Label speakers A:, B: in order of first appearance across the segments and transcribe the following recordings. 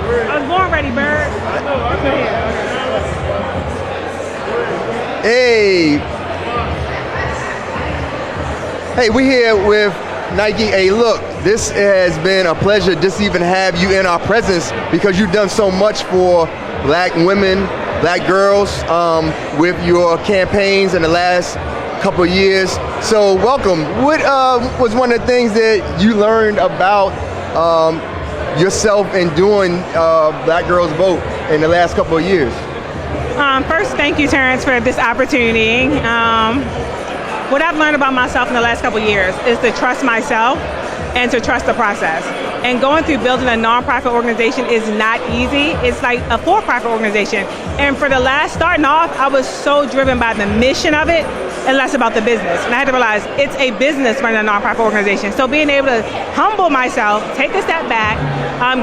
A: I was born ready, bird.
B: Hey. Hey, we're here with Nyki. Hey, look, this has been a pleasure just even have you in our presence because you've done so much for black women, black girls with your campaigns in the last couple of years. So welcome. What was one of the things that you learned about yourself in doing Black Girls Vote in the last couple of years?
A: First, thank you, Terrance, for this opportunity. What I've learned about myself in the last couple of years is to trust myself and to trust the process. And going through building a nonprofit organization is not easy. It's like a for-profit organization. And for the starting off, I was so driven by the mission of it and less about the business. And I had to realize it's a business running a nonprofit organization. So being able to humble myself, take a step back,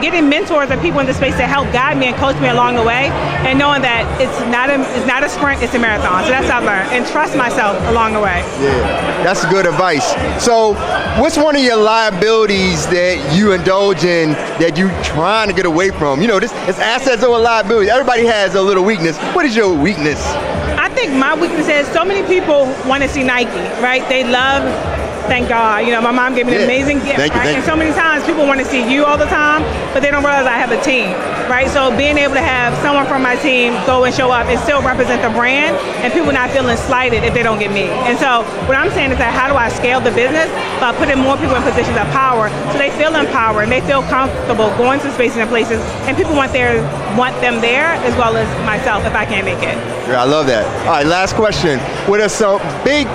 A: getting mentors and people in the space to help guide me and coach me along the way, and knowing that it's not a sprint, it's a marathon. So that's how I learned. And trust myself along the way.
B: Yeah, that's good advice. So what's one of your liabilities that you indulge in that you trying to get away from? You know, it's assets over liabilities. Everybody has a little weakness. What is your weakness?
A: I think my weakness is so many people want to see Nyki, right? They love, thank God, you know, my mom gave me an amazing gift, right? And so many times people want to see you all the time, but they don't realize I have a team, right? So being able to have someone from my team go and show up and still represent the brand and people not feeling slighted if they don't get me. And so what I'm saying is that how do I scale the business by putting more people in positions of power so they feel empowered and they feel comfortable going to spaces and places and people want them there as well as myself if I can't make it.
B: Yeah, I love that. All right, last question. What are some big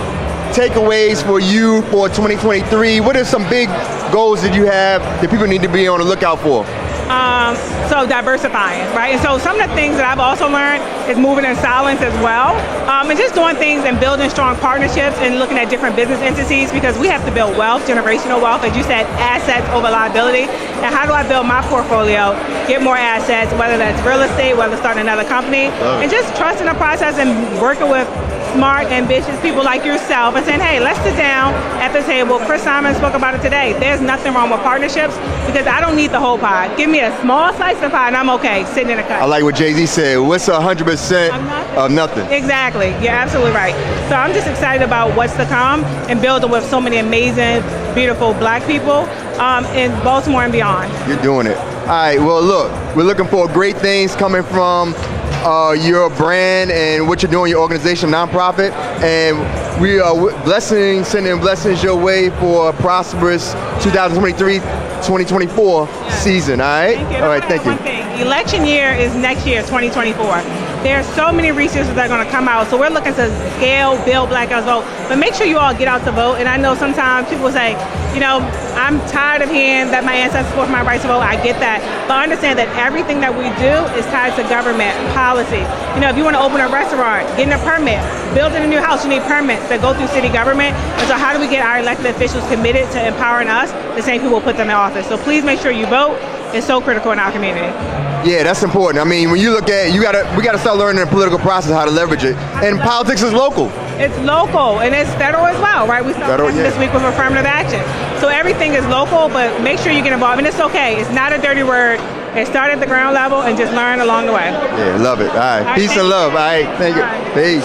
B: takeaways for you for 2023? What are some big goals that you have that people need to be on the lookout for?
A: So diversifying, right? And so some of the things that I've also learned is moving in silence as well. And just doing things and building strong partnerships and looking at different business entities because we have to build wealth, generational wealth, as you said, assets over liability. And how do I build my portfolio, get more assets, whether that's real estate, whether starting another company, and just trusting the process and working with smart, ambitious people like yourself and saying, hey, let's sit down at the table. Chris Simon spoke about it today. There's nothing wrong with partnerships because I don't need the whole pie. Give me a small slice of pie and I'm okay sitting in a cut.
B: I like what Jay-Z said. What's 100% of nothing?
A: Exactly. You're absolutely right. So I'm just excited about what's to come and building with so many amazing, beautiful black people in Baltimore and beyond.
B: You're doing it. All right, well, look, we're looking for great things coming from your brand and what you're doing, your organization, nonprofit, and we are sending blessings your way for a prosperous 2023-2024 season, all right?
A: Thank you.
B: All right, thank you.
A: One thing. Election year is next year, 2024. There's so many resources that are going to come out, so we're looking to scale, build Black Girls Vote, but make sure you all get out to vote. And I know sometimes people say, you know, I'm tired of hearing that my ancestors fought for my rights to vote. I get that, but understand that everything that we do is tied to government policy. You know, if you want to open a restaurant, getting a permit, building a new house, you need permits that go through city government. And so how do we get our elected officials committed to empowering us, the same people put them in office? So please make sure you vote. It's so critical in our community.
B: Yeah, that's important. I mean, when you look at, we got to start learning the political process, how to leverage it. And politics is local.
A: It's local and it's federal as well, right? We started this week with affirmative action. So everything is local, but make sure you get involved. And it's okay. It's not a dirty word. It started at the ground level and just learn along the way.
B: Yeah, love it. All right. Peace and love. All right. Thank you. Peace.